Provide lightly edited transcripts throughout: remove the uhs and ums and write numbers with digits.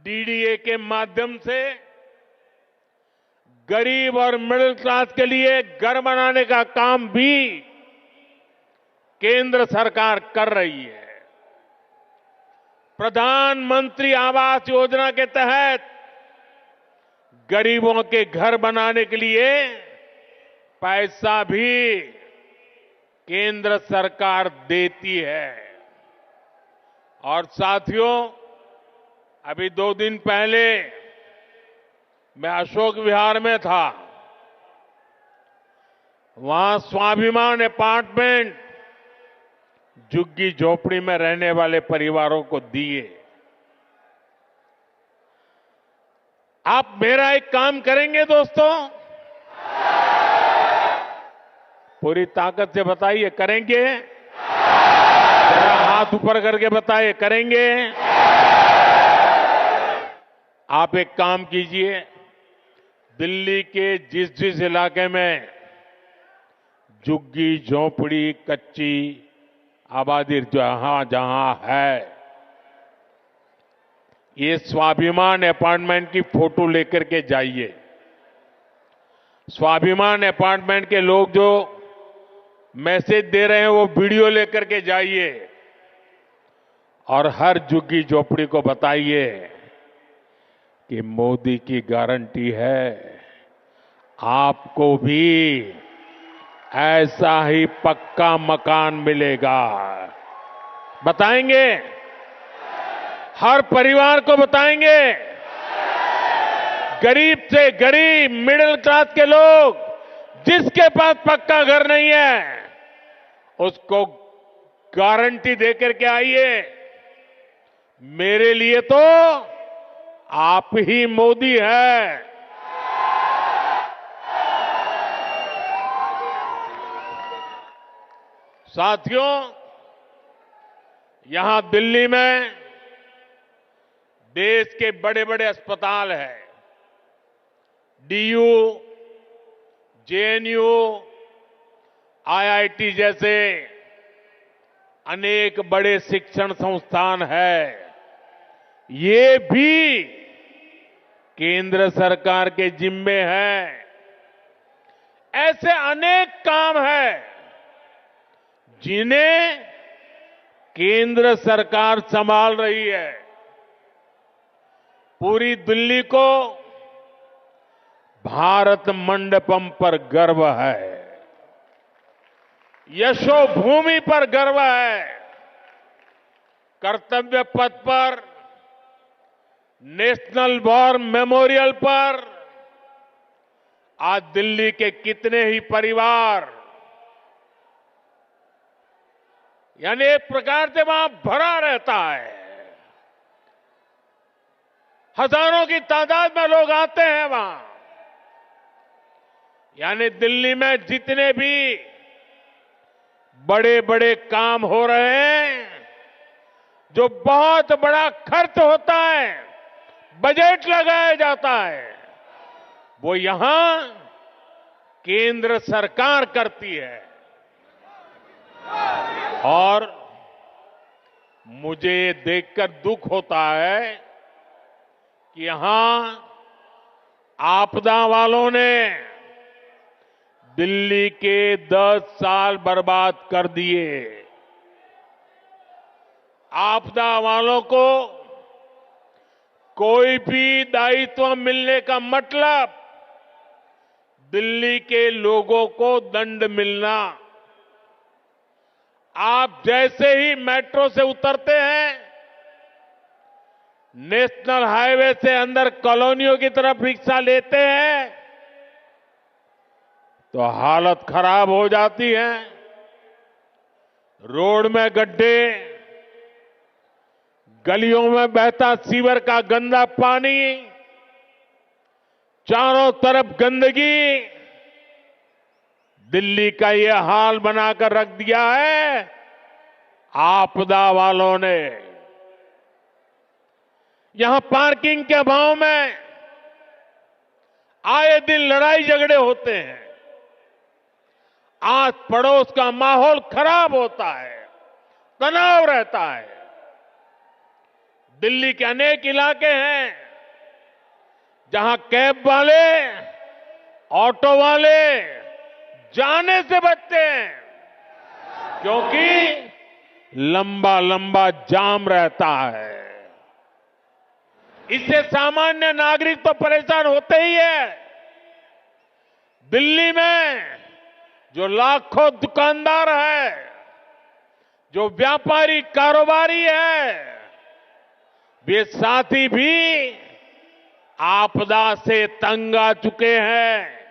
DDA के माध्यम से गरीब और मिडिल क्लास के लिए घर बनाने का काम भी केंद्र सरकार कर रही है। प्रधानमंत्री आवास योजना के तहत गरीबों के घर बनाने के लिए पैसा भी केंद्र सरकार देती है। और साथियों, अभी 2 दिन पहले मैं अशोक विहार में था। वहां स्वाभिमान अपार्टमेंट झुग्गी झोपड़ी में रहने वाले परिवारों को दिए। आप मेरा एक काम करेंगे दोस्तों? पूरी ताकत से बताइए, करेंगे? जरा हाथ ऊपर करके बताइए, करेंगे? आप एक काम कीजिए, दिल्ली के जिस जिस इलाके में झुग्गी झोपड़ी कच्ची आबादी जहां जहां है, ये स्वाभिमान अपार्टमेंट की फोटो लेकर के जाइए। स्वाभिमान अपार्टमेंट के लोग जो मैसेज दे रहे हैं वो वीडियो लेकर के जाइए और हर झुग्गी झोपड़ी को बताइए कि मोदी की गारंटी है, आपको भी ऐसा ही पक्का मकान मिलेगा। बताएंगे? हर परिवार को बताएंगे। गरीब से गरीब मिडिल क्लास के लोग जिसके पास पक्का घर नहीं है उसको गारंटी देकर के आइए। मेरे लिए तो आप ही मोदी है। साथियों, यहां दिल्ली में देश के बड़े बड़े अस्पताल हैं। डीयू, जेएनयू, आईआईटी जैसे अनेक बड़े शिक्षण संस्थान हैं। ये भी केंद्र सरकार के जिम्मे है। ऐसे अनेक काम हैं जिन्हें केंद्र सरकार संभाल रही है। पूरी दिल्ली को भारत मंडपम पर गर्व है, यशोभूमि पर गर्व है। कर्तव्य पथ पर, नेशनल वॉर मेमोरियल पर आज दिल्ली के कितने ही परिवार, यानी एक प्रकार से वहां भरा रहता है। हजारों की तादाद में लोग आते हैं वहां। यानी दिल्ली में जितने भी बड़े बड़े काम हो रहे हैं, जो बहुत बड़ा खर्च होता है, बजट लगाया जाता है, वो यहां केंद्र सरकार करती है। और मुझे देखकर दुख होता है कि यहां आपदा वालों ने दिल्ली के 10 साल बर्बाद कर दिए। आपदा वालों को कोई भी दायित्व मिलने का मतलब दिल्ली के लोगों को दंड मिलना। आप जैसे ही मेट्रो से उतरते हैं, नेशनल हाईवे से अंदर कॉलोनियों की तरफ रिक्शा लेते हैं तो हालत खराब हो जाती है। रोड में गड्ढे, गलियों में बहता सीवर का गंदा पानी, चारों तरफ गंदगी, दिल्ली का ये हाल बनाकर रख दिया है आपदा वालों ने। यहां पार्किंग के अभाव में आए दिन लड़ाई झगड़े होते हैं, आस पड़ोस का माहौल खराब होता है, तनाव रहता है। दिल्ली के अनेक इलाके हैं जहां कैब वाले, ऑटो वाले जाने से बचते हैं क्योंकि लंबा लंबा जाम रहता है। इससे सामान्य नागरिक तो परेशान होते ही है। दिल्ली में जो लाखों दुकानदार है, जो व्यापारी कारोबारी है, वे साथी भी आपदा से तंग आ चुके हैं।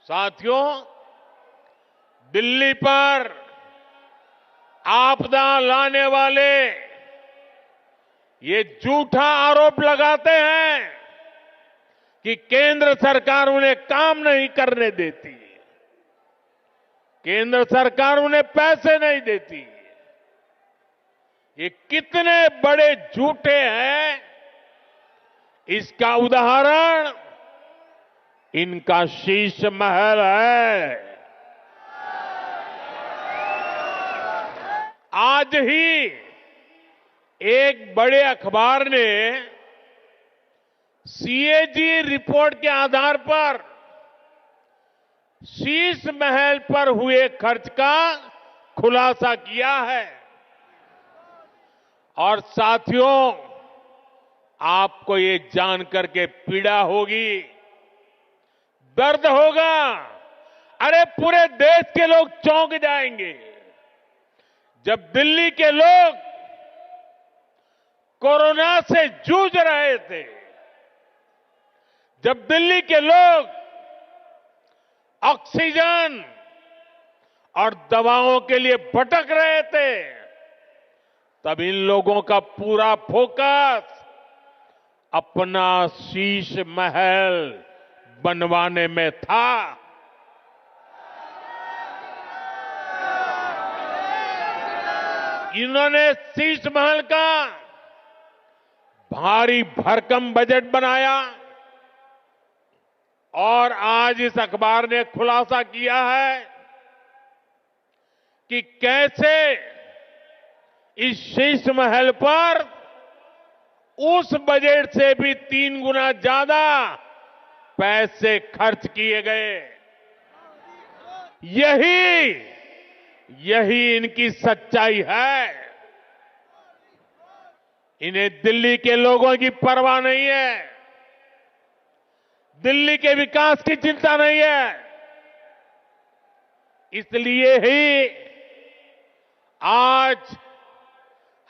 साथियों, दिल्ली पर आपदा लाने वाले ये झूठा आरोप लगाते हैं कि केंद्र सरकार उन्हें काम नहीं करने देती, केंद्र सरकार उन्हें पैसे नहीं देती। ये कितने बड़े झूठे हैं, इसका उदाहरण इनका शीश महल है। आज ही एक बड़े अखबार ने सीएजी रिपोर्ट के आधार पर शीश महल पर हुए खर्च का खुलासा किया है। और साथियों, आपको ये जानकर के पीड़ा होगी, दर्द होगा। अरे पूरे देश के लोग चौंक जाएंगे जब दिल्ली के लोग कोरोना से जूझ रहे थे, जब दिल्ली के लोग ऑक्सीजन और दवाओं के लिए भटक रहे थे, तब इन लोगों का पूरा फोकस अपना शीश महल बनवाने में था। इन्होंने शीश महल का भारी भरकम बजट बनाया और आज इस अखबार ने खुलासा किया है कि कैसे इस शीश महल पर उस बजट से भी 3 गुना ज्यादा पैसे खर्च किए गए। यही इनकी सच्चाई है। इन्हें दिल्ली के लोगों की परवाह नहीं है, दिल्ली के विकास की चिंता नहीं है। इसलिए ही आज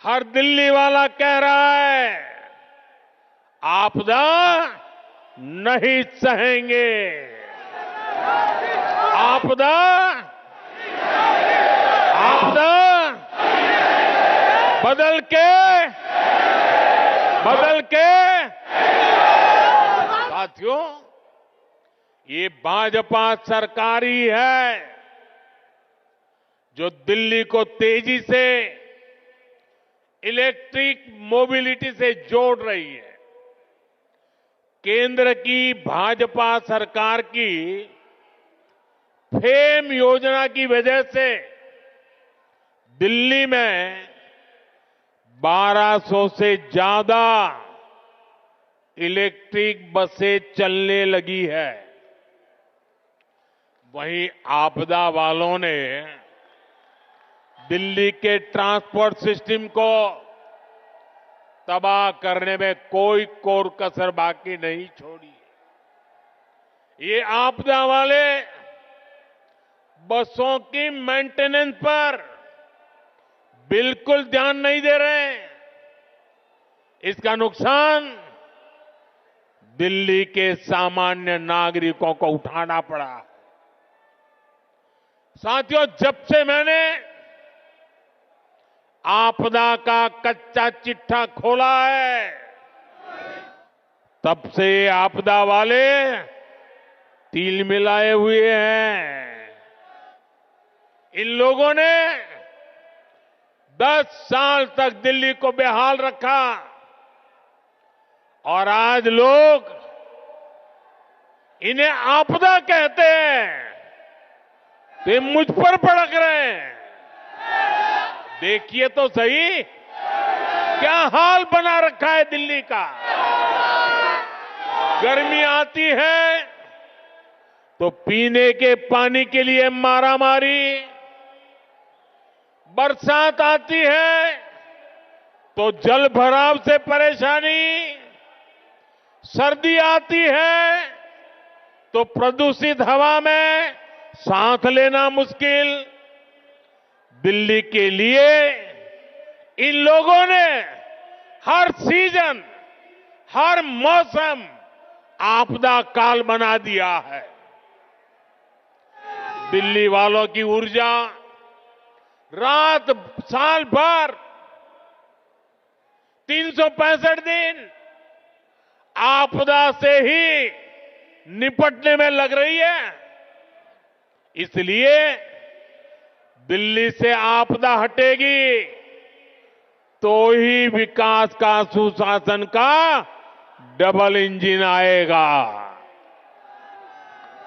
हर दिल्ली वाला कह रहा है, आपदा नहीं सहेंगे, आपदा बदल के साथियों, ये भाजपा सरकार ही है जो दिल्ली को तेजी से इलेक्ट्रिक मोबिलिटी से जोड़ रही है। केंद्र की भाजपा सरकार की फेम योजना की वजह से दिल्ली में 1200 से ज्यादा इलेक्ट्रिक बसें चलने लगी है। वहीं आपदा वालों ने दिल्ली के ट्रांसपोर्ट सिस्टम को तबाह करने में कोई कोर कसर बाकी नहीं छोड़ी। ये आपदा वाले बसों की मेंटेनेंस पर बिल्कुल ध्यान नहीं दे रहे हैं। इसका नुकसान दिल्ली के सामान्य नागरिकों को उठाना पड़ा। साथियों, जब से मैंने आपदा का कच्चा चिट्ठा खोला है, तब से आपदा वाले तिल मिलाए हुए हैं। इन लोगों ने 10 साल तक दिल्ली को बेहाल रखा और आज लोग इन्हें आपदा कहते हैं तो ये मुझ पर भड़क रहे हैं। देखिए तो सही, क्या हाल बना रखा है दिल्ली का। गर्मी आती है तो पीने के पानी के लिए मारामारी, बरसात आती है तो जल भराव से परेशानी, सर्दी आती है तो प्रदूषित हवा में सांस लेना मुश्किल। दिल्ली के लिए इन लोगों ने हर सीजन, हर मौसम आपदा काल बना दिया है। दिल्ली वालों की ऊर्जा रात साल भर 365 दिन आपदा से ही निपटने में लग रही है। इसलिए दिल्ली से आपदा हटेगी तो ही विकास का, सुशासन का डबल इंजन आएगा।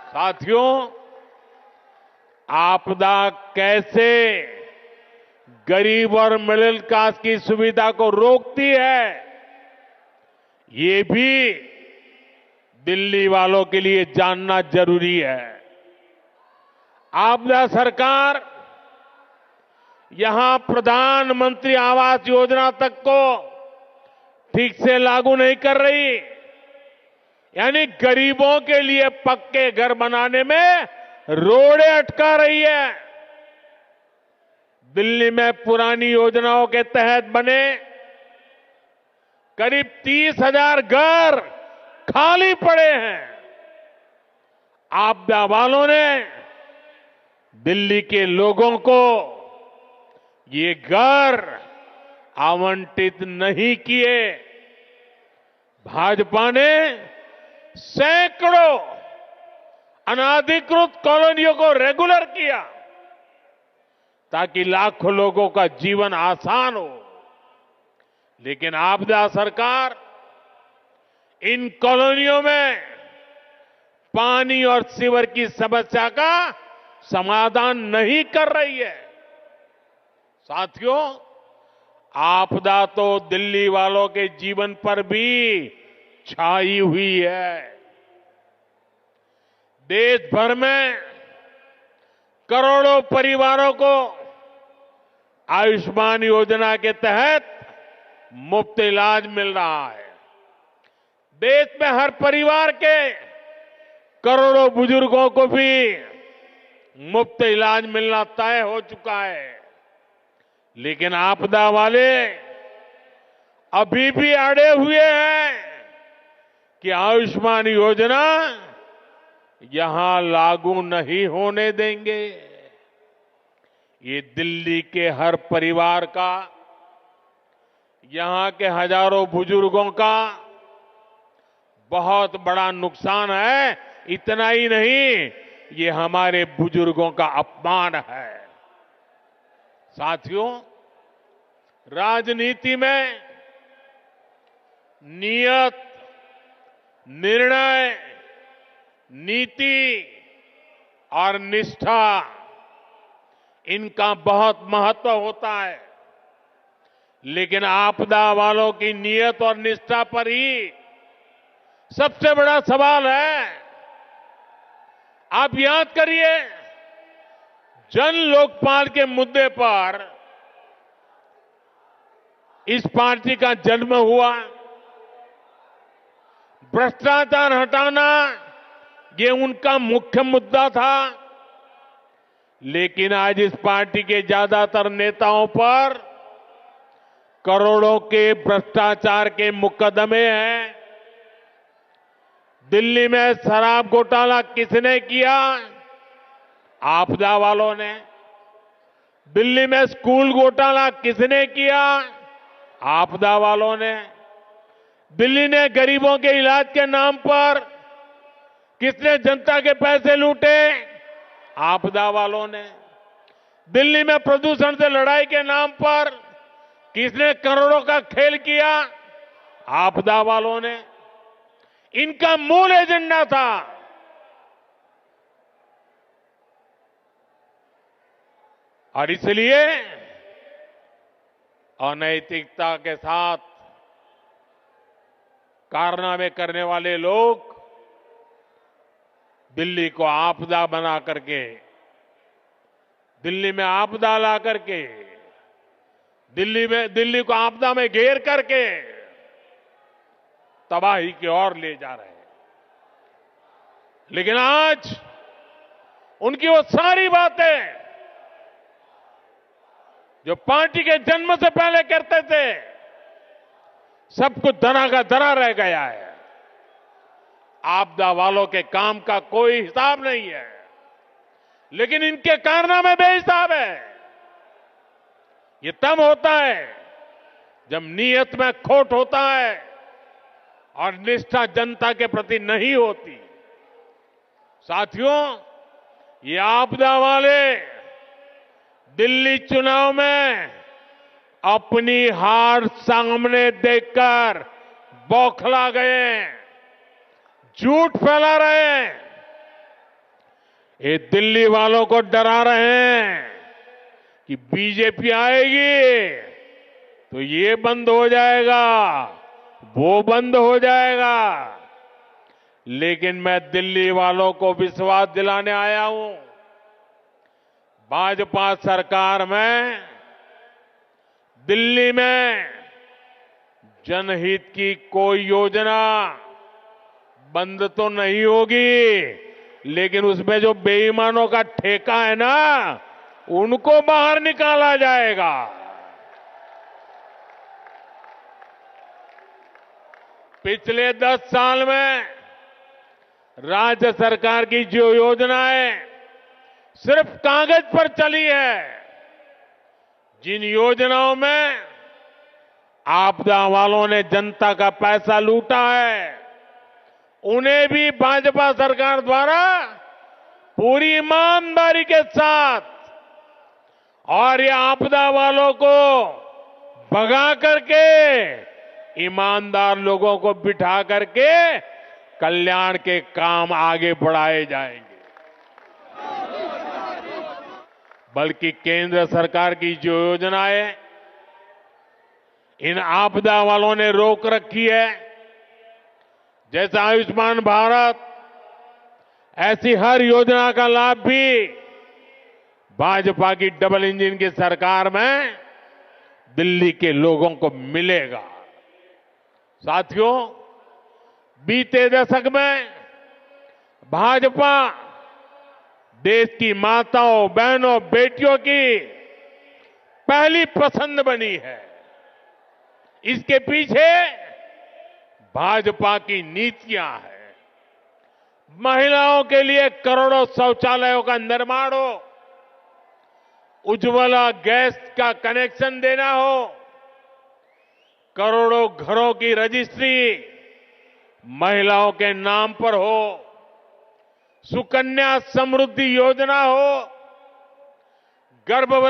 साथियों, आपदा कैसे गरीब और मिडिल क्लास की सुविधा को रोकती है, ये भी दिल्ली वालों के लिए जानना जरूरी है। आपदा सरकार यहां प्रधानमंत्री आवास योजना तक को ठीक से लागू नहीं कर रही, यानी गरीबों के लिए पक्के घर बनाने में रोड़े अटका रही है। दिल्ली में पुरानी योजनाओं के तहत बने करीब 30,000 घर खाली पड़े हैं। आपदा वालों ने दिल्ली के लोगों को ये घर आवंटित नहीं किए। भाजपा ने सैकड़ों अनाधिकृत कॉलोनियों को रेगुलर किया ताकि लाखों लोगों का जीवन आसान हो। लेकिन आपदा सरकार इन कॉलोनियों में पानी और सीवर की समस्या का समाधान नहीं कर रही है। साथियों, आपदा तो दिल्ली वालों के जीवन पर भी छाई हुई है। देश भर में करोड़ों परिवारों को आयुष्मान योजना के तहत मुफ्त इलाज मिल रहा है। देश में हर परिवार के करोड़ों बुजुर्गों को भी मुफ्त इलाज मिलना तय हो चुका है। लेकिन आपदा वाले अभी भी अड़े हुए हैं कि आयुष्मान योजना यहां लागू नहीं होने देंगे। ये दिल्ली के हर परिवार का, यहां के हजारों बुजुर्गों का बहुत बड़ा नुकसान है। इतना ही नहीं, ये हमारे बुजुर्गों का अपमान है। साथियों, राजनीति में नियत, निर्णय, नीति और निष्ठा, इनका बहुत महत्व होता है। लेकिन आपदा वालों की नियत और निष्ठा पर ही सबसे बड़ा सवाल है। आप याद करिए, जन लोकपाल के मुद्दे पर इस पार्टी का जन्म हुआ। भ्रष्टाचार हटाना ये उनका मुख्य मुद्दा था। लेकिन आज इस पार्टी के ज्यादातर नेताओं पर करोड़ों के भ्रष्टाचार के मुकदमे हैं। दिल्ली में शराब घोटाला किसने किया? आपदा वालों ने। दिल्ली में स्कूल घोटाला किसने किया? आपदा वालों ने। दिल्ली ने गरीबों के इलाज के नाम पर किसने जनता के पैसे लूटे? आपदा वालों ने। दिल्ली में प्रदूषण से लड़ाई के नाम पर किसने करोड़ों का खेल किया? आपदा वालों ने। इनका मूल एजेंडा था और इसलिए अनैतिकता के साथ कारनामे करने वाले लोग दिल्ली को आपदा बना करके, दिल्ली में आपदा ला करके, दिल्ली को आपदा में घेर करके तबाही की ओर ले जा रहे हैं। लेकिन आज उनकी वो सारी बातें जो पार्टी के जन्म से पहले करते थे, सब कुछ धरा का धरा रह गया है। आपदा वालों के काम का कोई हिसाब नहीं है, लेकिन इनके कारनामे बेहिसाब है। ये तब होता है जब नीयत में खोट होता है और निष्ठा जनता के प्रति नहीं होती। साथियों, ये आपदा वाले दिल्ली चुनाव में अपनी हार सामने देखकर बौखला गए, झूठ फैला रहे हैं। ये दिल्ली वालों को डरा रहे हैं कि बीजेपी आएगी तो ये बंद हो जाएगा, वो बंद हो जाएगा। लेकिन मैं दिल्ली वालों को विश्वास दिलाने आया हूं, भाजपा सरकार में दिल्ली में जनहित की कोई योजना बंद तो नहीं होगी, लेकिन उसमें जो बेईमानों का ठेका है ना, उनको बाहर निकाला जाएगा। पिछले 10 साल में राज्य सरकार की जो योजनाएं सिर्फ कागज पर चली है, जिन योजनाओं में आपदा वालों ने जनता का पैसा लूटा है, उन्हें भी भाजपा सरकार द्वारा पूरी ईमानदारी के साथ और ये आपदा वालों को भगा करके ईमानदार लोगों को बिठा करके कल्याण के काम आगे बढ़ाए जाएंगे। बल्कि केंद्र सरकार की जो योजनाएं इन आपदा वालों ने रोक रखी है, जैसे आयुष्मान भारत, ऐसी हर योजना का लाभ भी भाजपा की डबल इंजन की सरकार में दिल्ली के लोगों को मिलेगा। साथियों, बीते दशक में भाजपा देश की माताओं, बहनों, बेटियों की पहली पसंद बनी है। इसके पीछे भाजपा की नीतियां हैं। महिलाओं के लिए करोड़ों शौचालयों का निर्माण हो, उज्ज्वला गैस का कनेक्शन देना हो, करोड़ों घरों की रजिस्ट्री महिलाओं के नाम पर हो, सुकन्या समृद्धि योजना हो, गर्भवती